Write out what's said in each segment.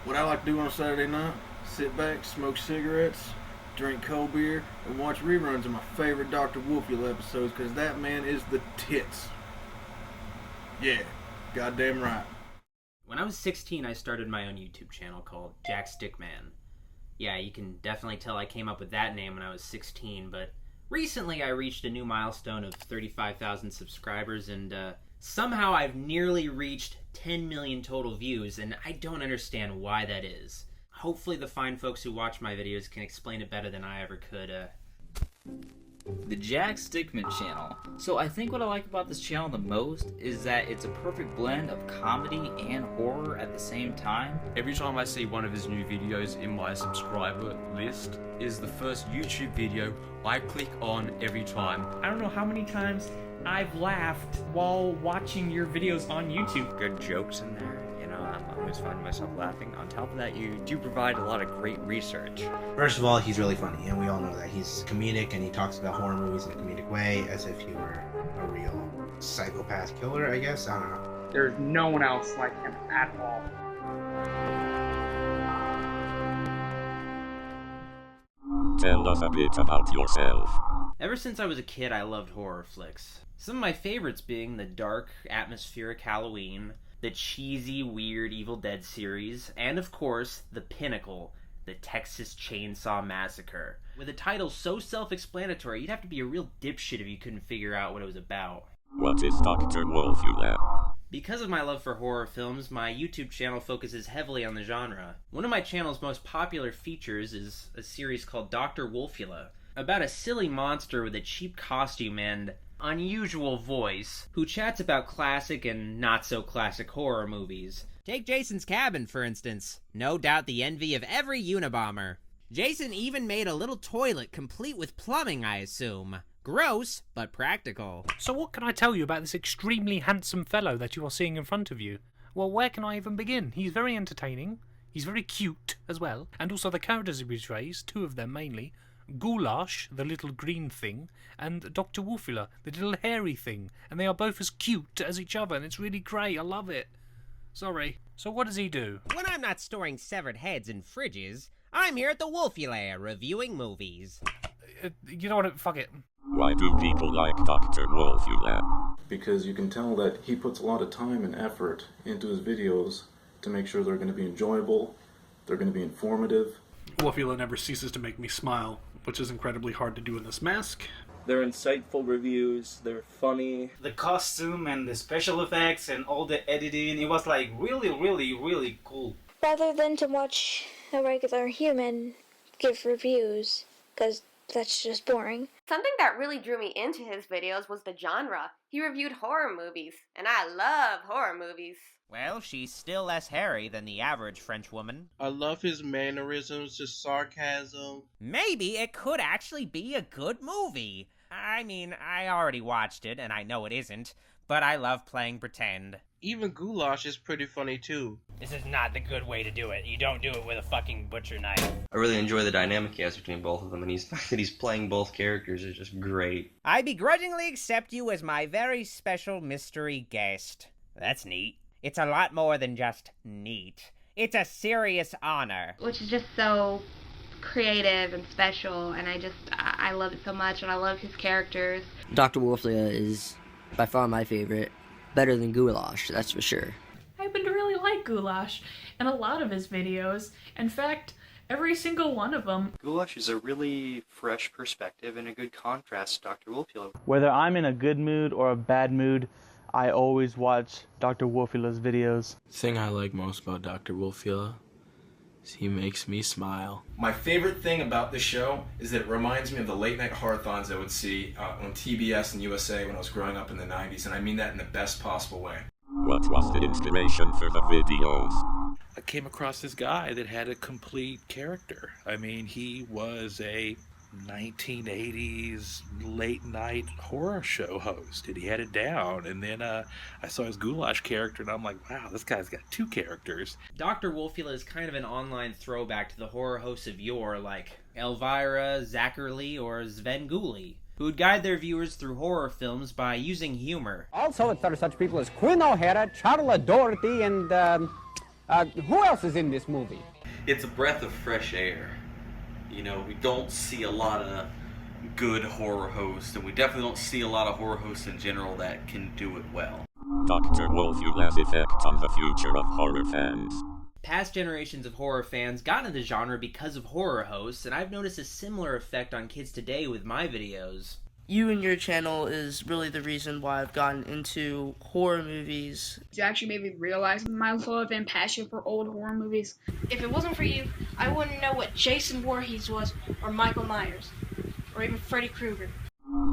What I like to do on a Saturday night, sit back, smoke cigarettes, drink cold beer, and watch reruns of my favorite Dr. Wolfula episodes, because that man is the tits. Yeah, goddamn right. When I was 16, I started my own YouTube channel called Jack Stickman. Yeah, you can definitely tell I came up with that name when I was 16, but recently I reached a new milestone of 35,000 subscribers, and somehow I've nearly reached 10 million total views, and I don't understand why that is. Hopefully the fine folks who watch my videos can explain it better than I ever could. The Jack Stickman channel. So I think what I like about this channel the most is that it's a perfect blend of comedy and horror at the same time. Every time I see one of his new videos in my subscriber list is the first YouTube video I click on every time. I don't know how many times I've laughed while watching your videos on YouTube. Good jokes in there, you know, I'm always finding myself laughing. On top of that, you do provide a lot of great research. First of all, he's really funny, and we all know that. He's comedic, and he talks about horror movies in a comedic way, as if he were a real psychopath killer, I guess? I don't know. There's no one else like him at all. Tell us a bit about yourself. Ever since I was a kid, I loved horror flicks. Some of my favorites being the dark, atmospheric Halloween, the cheesy, weird Evil Dead series, and of course, the pinnacle, the Texas Chainsaw Massacre. With a title so self-explanatory, you'd have to be a real dipshit if you couldn't figure out what it was about. What is Dr. Wolfula? Because of my love for horror films, my YouTube channel focuses heavily on the genre. One of my channel's most popular features is a series called Dr. Wolfula, about a silly monster with a cheap costume and unusual voice, who chats about classic and not-so-classic horror movies. Take Jason's Cabin, for instance. No doubt the envy of every Unabomber. Jason even made a little toilet complete with plumbing, I assume. Gross, but practical. So what can I tell you about this extremely handsome fellow that you are seeing in front of you? Well, where can I even begin? He's very entertaining, he's very cute as well, and also the characters he portrays, two of them mainly, Ghoulash, the little green thing, and Dr. Wolfula, the little hairy thing, and they are both as cute as each other, and it's really great, I love it. Sorry. So what does he do? When I'm not storing severed heads in fridges, I'm here at the Wolfula reviewing movies. You know what, fuck it. Why do people like Dr. Wolfula? Because you can tell that he puts a lot of time and effort into his videos to make sure they're going to be enjoyable, they're going to be informative. Wolfula never ceases to make me smile, which is incredibly hard to do in this mask. They're insightful reviews, they're funny. The costume and the special effects and all the editing, it was like really, really, really cool. Rather than to watch a regular human give reviews, because that's just boring. Something that really drew me into his videos was the genre. He reviewed horror movies, and I love horror movies. Well, she's still less hairy than the average French woman. I love his mannerisms, his sarcasm. Maybe it could actually be a good movie. I mean, I already watched it, and I know it isn't, but I love playing pretend. Even Ghoulash is pretty funny too. This is not the good way to do it. You don't do it with a fucking butcher knife. I really enjoy the dynamic he has between both of them, and the fact that he's playing both characters is just great. I begrudgingly accept you as my very special mystery guest. That's neat. It's a lot more than just neat. It's a serious honor. Which is just so creative and special, and I love it so much, and I love his characters. Dr. Wolfula is by far my favorite. Better than Ghoulash, that's for sure. I happen to really like Ghoulash and a lot of his videos. In fact, every single one of them. Ghoulash is a really fresh perspective and a good contrast to Dr. Wolfula. Whether I'm in a good mood or a bad mood, I always watch Dr. Wolfula's videos. The thing I like most about Dr. Wolfula is he makes me smile. My favorite thing about this show is that it reminds me of the late night horror-thons I would see on TBS and USA when I was growing up in the 90s, and I mean that in the best possible way. What was the inspiration for the videos? I came across this guy that had a complete character. I mean, he was a 1980s late night horror show host, and he had it down. And then I saw his Ghoulash character, and I'm like, wow, this guy's got two characters. Dr. Wolfula is kind of an online throwback to the horror hosts of yore, like Elvira, Zachary, or Svengoolie, who would guide their viewers through horror films by using humor. Also, there are such people as Quinn O'Hara, Charlotte Doherty, and Who else is in this movie? It's a breath of fresh air. You know, we don't see a lot of good horror hosts, and we definitely don't see a lot of horror hosts in general that can do it well. Dr. Wolfula's effect on the future of horror fans. Past generations of horror fans got into the genre because of horror hosts, and I've noticed a similar effect on kids today with my videos. You and your channel is really the reason why I've gotten into horror movies. You actually made me realize my love and passion for old horror movies. If it wasn't for you, I wouldn't know what Jason Voorhees was, or Michael Myers, or even Freddy Krueger.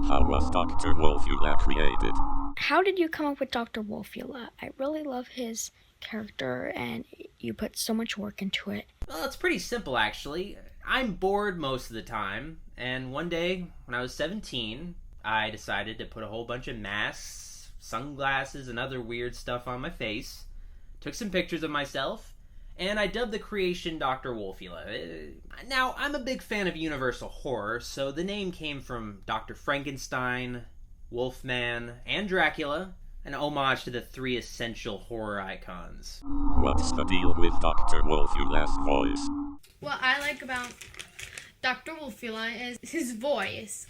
How was Dr. Wolfula created? How did you come up with Dr. Wolfula? I really love his character, and you put so much work into it. Well, it's pretty simple, actually. I'm bored most of the time, and one day, when I was 17, I decided to put a whole bunch of masks, sunglasses, and other weird stuff on my face, took some pictures of myself, and I dubbed the creation Dr. Wolfula. Now, I'm a big fan of Universal horror, so the name came from Dr. Frankenstein, Wolfman, and Dracula, an homage to the 3 essential horror icons. What's the deal with Dr. Wolfula's voice? What I like about Dr. Wolfula is his voice.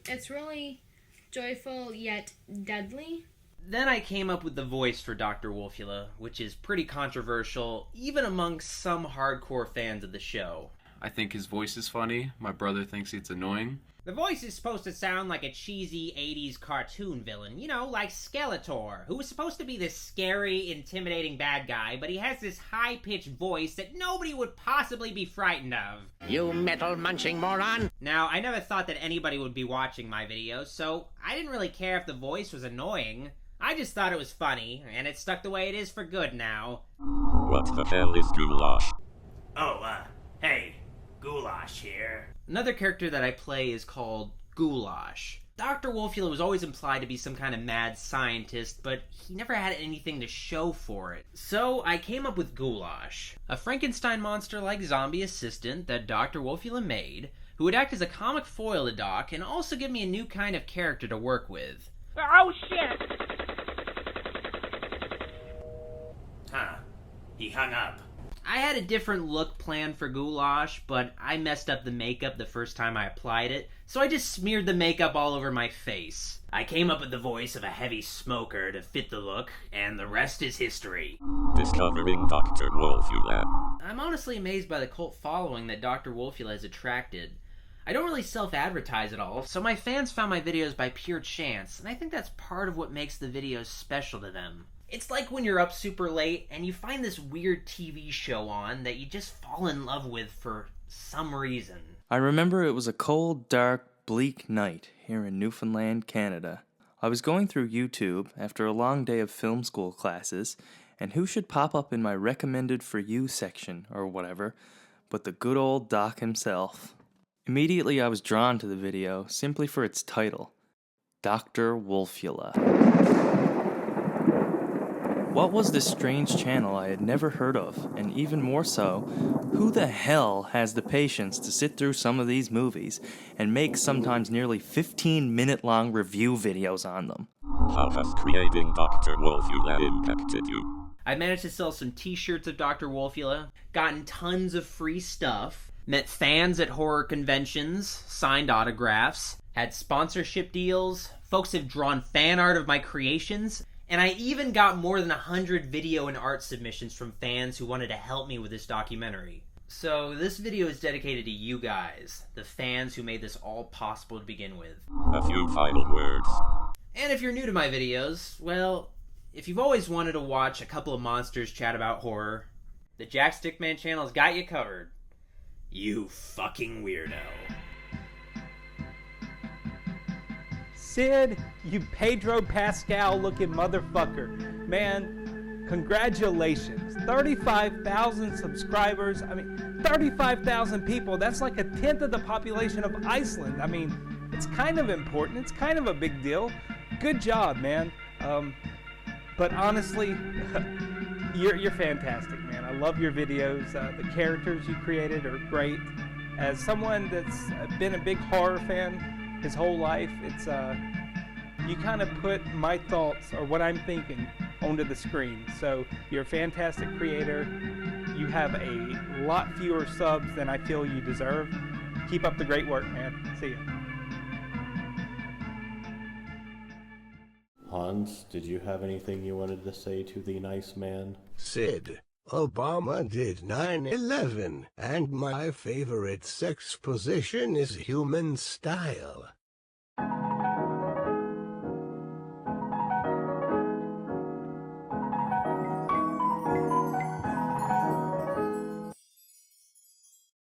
It's really joyful yet deadly. Then I came up with the voice for Dr. Wolfula, which is pretty controversial, even amongst some hardcore fans of the show. I think his voice is funny. My brother thinks it's annoying. The voice is supposed to sound like a cheesy 80s cartoon villain, you know, like Skeletor, who was supposed to be this scary, intimidating bad guy, but he has this high-pitched voice that nobody would possibly be frightened of. You metal-munching moron! Now, I never thought that anybody would be watching my videos, so I didn't really care if the voice was annoying. I just thought it was funny, and it stuck the way it is for good now. What the hell is Ghoulash? Hey, Ghoulash here. Another character that I play is called Ghoulash. Dr. Wolfula was always implied to be some kind of mad scientist, but he never had anything to show for it. So I came up with Ghoulash, a Frankenstein monster-like zombie assistant that Dr. Wolfula made, who would act as a comic foil to Doc and also give me a new kind of character to work with. Oh, shit! Huh. He hung up. I had a different look planned for Ghoulash, but I messed up the makeup the first time I applied it, so I just smeared the makeup all over my face. I came up with the voice of a heavy smoker to fit the look, and the rest is history. Discovering Dr. Wolfula. I'm honestly amazed by the cult following that Dr. Wolfula has attracted. I don't really self-advertise at all, so my fans found my videos by pure chance, and I think that's part of what makes the videos special to them. It's like when you're up super late and you find this weird TV show on that you just fall in love with for some reason. I remember it was a cold, dark, bleak night here in Newfoundland, Canada. I was going through YouTube after a long day of film school classes, and who should pop up in my recommended for you section or whatever but the good old Doc himself. Immediately I was drawn to the video simply for its title, Dr. Wolfula. What was this strange channel I had never heard of, and even more so, who the hell has the patience to sit through some of these movies and make sometimes nearly 15-minute long review videos on them? How has creating Dr. Wolfula impacted you? I managed to sell some t-shirts of Dr. Wolfula, gotten tons of free stuff, met fans at horror conventions, signed autographs, had sponsorship deals, folks have drawn fan art of my creations, and I even got more than 100 video and art submissions from fans who wanted to help me with this documentary. So this video is dedicated to you guys, the fans who made this all possible to begin with. A few final words. And if you're new to my videos, well, if you've always wanted to watch a couple of monsters chat about horror, the Jack Stickman channel's got you covered. You fucking weirdo. Sid, you Pedro Pascal looking motherfucker. Man, congratulations. 35,000 subscribers. I mean, 35,000 people. That's like a tenth of the population of Iceland. I mean, it's kind of important. It's kind of a big deal. Good job, man. But honestly, you're fantastic, man. I love your videos. The characters you created are great. As someone that's been a big horror fan his whole life, it's you kind of put my thoughts or what I'm thinking onto the screen. So you're a fantastic creator. You have a lot fewer subs than I feel you deserve. Keep up the great work, man. See ya. Hans, did you have anything you wanted to say to the nice man? Sid, Obama did 9/11, and my favorite sex position is human style.